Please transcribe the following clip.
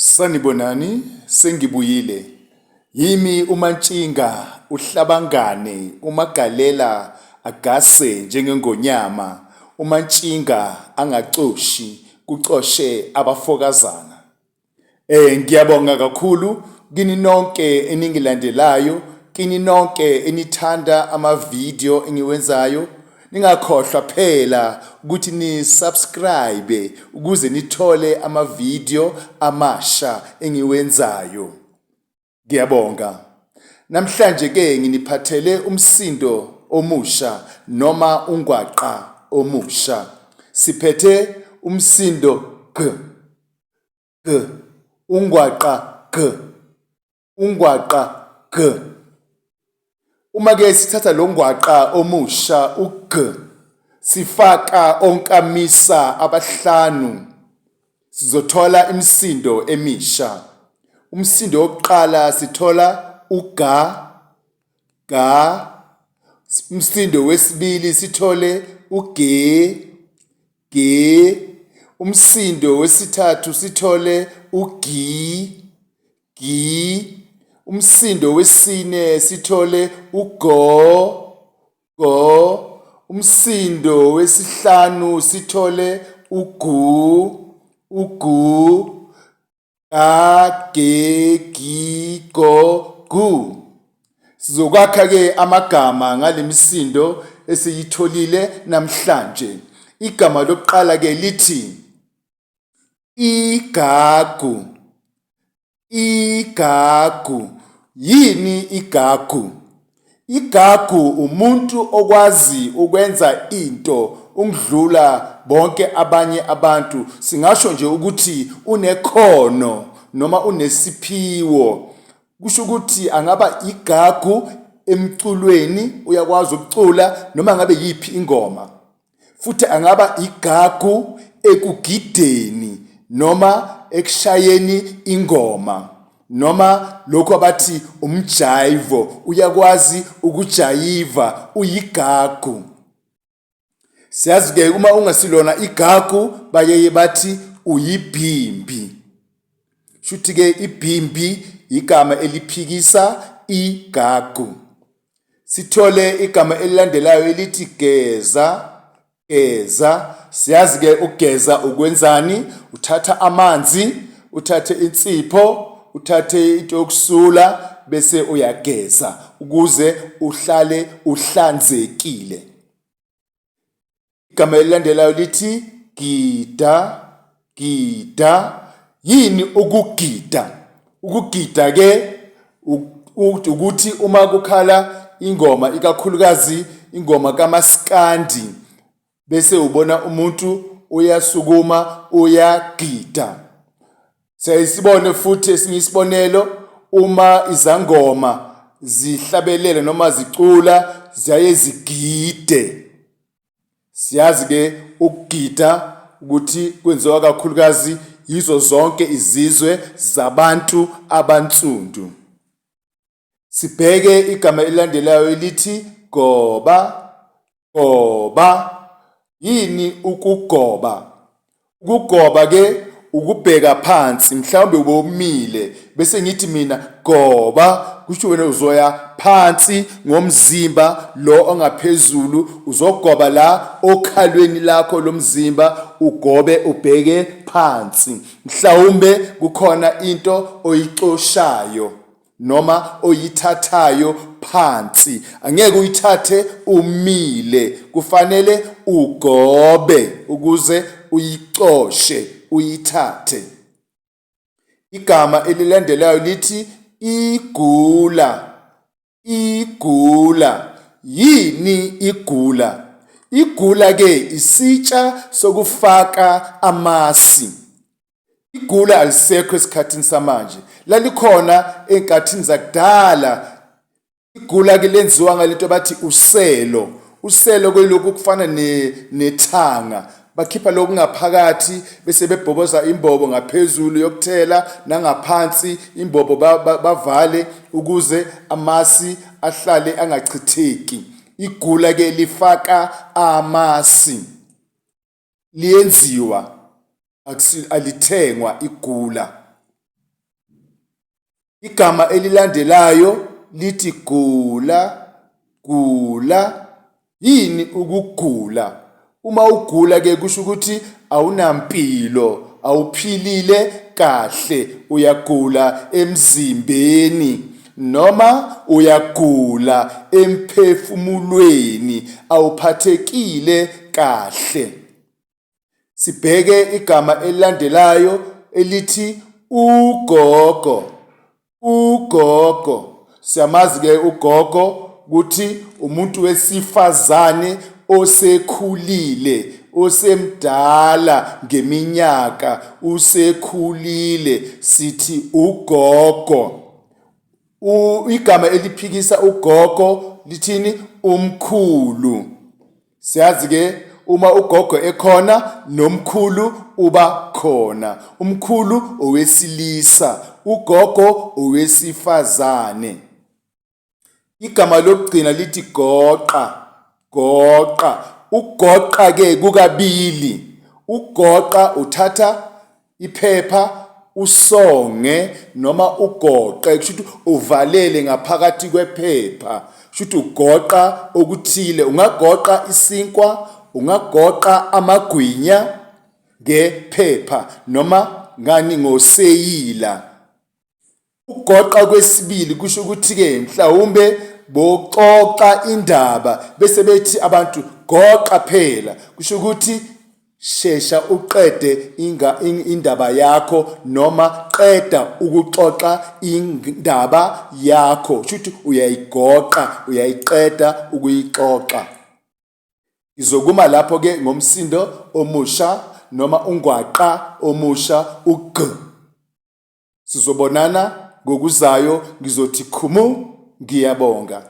Sanibonani, sengibuyile. Yimi uMantshinga, uHlabangane, uMagalela agase njengengonyama. uMantshinga angacoshi, kucoshe abafokazana. Ngiyabonga kakhulu kini nonke eningilandelayo, kini nonke enithanda ama-video engiwenzayo. Ningakhohlwa phela ukuthi ni-subscribe ukuze nithole ama-video amasha engiwenzayo. Ngiyabonga. Namhlanje ke nginiphathele umsindo omusha noma ungwaqa omusha. Siphethe umsindo g, g, ungwaqa g, ungwaqa g. Uma ke sithatha lo ngwaqa omusha u-G, sifaka onkamisa abahlanu, sizothola imisindo emisha. Umsindo wokuqala sithola uGa, ga. Umsindo wesibili sithole uGe, ge. Umsindo wesithathu sithole uGi, gi. Umsindo wesine sithole uGo, go. Umsindo wesihlanu sithole uGu, uGu. Ga, ge, gi, go, gu. Sizokwakha ke amagama ngale misindo esiyitholile namhlanje. Igama lokuqala ke lithi igagu, igagu. Yini igagu? Igagu umuntu okwazi ukwenza into ungidlula bonke abanye abantu. Singasho nje ukuthi unekhono noma unesiphiwo. Kusho ukuthi angaba igagu emculweni, uyakwazi ukucula noma ngabe yiphi ingoma. Futhi angaba igagu ekugideni noma ekushayeni ingoma. Noma lokho abathi umjayivo, uyakwazi ukujayiva, uyigagu. Siyazi ke uma ungasilona igagu bayeye bathi uyibhimbi. Shuthi ke ibhimbi igama eliphikisa igagu. Sithole igama elilandelayo elithi geza, geza. Siyazi ke ugeza ukwenzani? Uthatha amanzi, uthathe insipho, uthathe into yokusula bese uyageza ukuze uhlale uhlanzekile. Igama elilandelayo lithi gida, gida. Yini ukugida? Ukugida ke ukuthi uma kukhala ingoma, ikakhulukazi ingoma kaMaskandi, bese ubona umuntu uyasukuma uyagida. Siyasibone futhi esinye isibonelo, uma izangoma zihlabelela noma zicula ziyaye zigide. Siyazi ke ukugida ukuthi kwenziwa kakhulukazi yizo zonke izizwe zabantu abansundu. Sibheke igama elilandelayo elithi goba, goba. Yini ukugoba? Ukugoba ke ukubheka phansi, mhlawumbe ubomile bese ngithi mina goba, kusho wena uzoya phansi ngomzimba lo ongaphezulu, uzogoba la okhalweni lakho lomzimba, ugobe ubheke phansi. Mhlawumbe kukhona into oyixoshayo noma oyithathayo phansi, angeke uyithathe umile, kufanele ugobe ukuze uyixoshe, uyithathe. Igama elilandelayo lithi igula, igula. Yini igula? Igula ke isitsha sokufaka amasi. Igula alisekho esikhathini samanje, lalikhona enkathini zakudala. Igula ke lenziwa ngalento bathi uselo. Uselo kwelokhu kufana nethanga, bakhipha lokhu ngaphakathi bese bebhoboza imbobo ngaphezulu yokuthela, nangaphansi imbobo bavale ukuze amasi ahlale angachitheki. Igula ke lifaka amasi, liyenziwa, alithengwa igula. Igama elilandelayo lithi gula, gula. Yini ukugula? Uma ugula ke kusho ukuthi awunampilo, awuphilile kahle, uyagula emzimbeni noma uyagula emphefumulweni, awuphathekile kahle. Sibheke igama elilandelayo elithi ugogo. Ugogo, siyamazi ke ugogo ukuthi umuntu wesifazane osekhulile, osemdala ngeminyaka, usekhulile, sithi ugogo. Igama eliphikisa ugogo lithini? Umkhulu. Siyazi ke uma ugogo ekhona nomkhulu uba khona. Umkhulu owesilisa, ugogo owesifazane. Igama lokugcina lithi goqa, goqa. Ugoqa ke kukabili. Ugoqa uthatha iphepha usonge noma ugoqe, kusho ukuthi uvalele ngaphakathi kwephepha. Kusho ukuthi ugoqa okuthile. Ungagoqa isinkwa, ungagoqa amagwinya ngephepha noma ngani ngoseyila. Ugoqa kwesibili kusho ukuthi ke mhlawumbe boxoxa indaba bese bethi abantu goqa phela, kusho ukuthi shesha uqede indaba yakho noma qeda ukuxoxa indaba yakho. Kusho ukuthi uyayigoqa, uyayiqeda ukuyixoxa. Izokuma lapho ke ngomsindo omusha noma ungwaqa omusha ug. Sizobonana ngokuzayo, ngizothi khumu, ngiyabonga.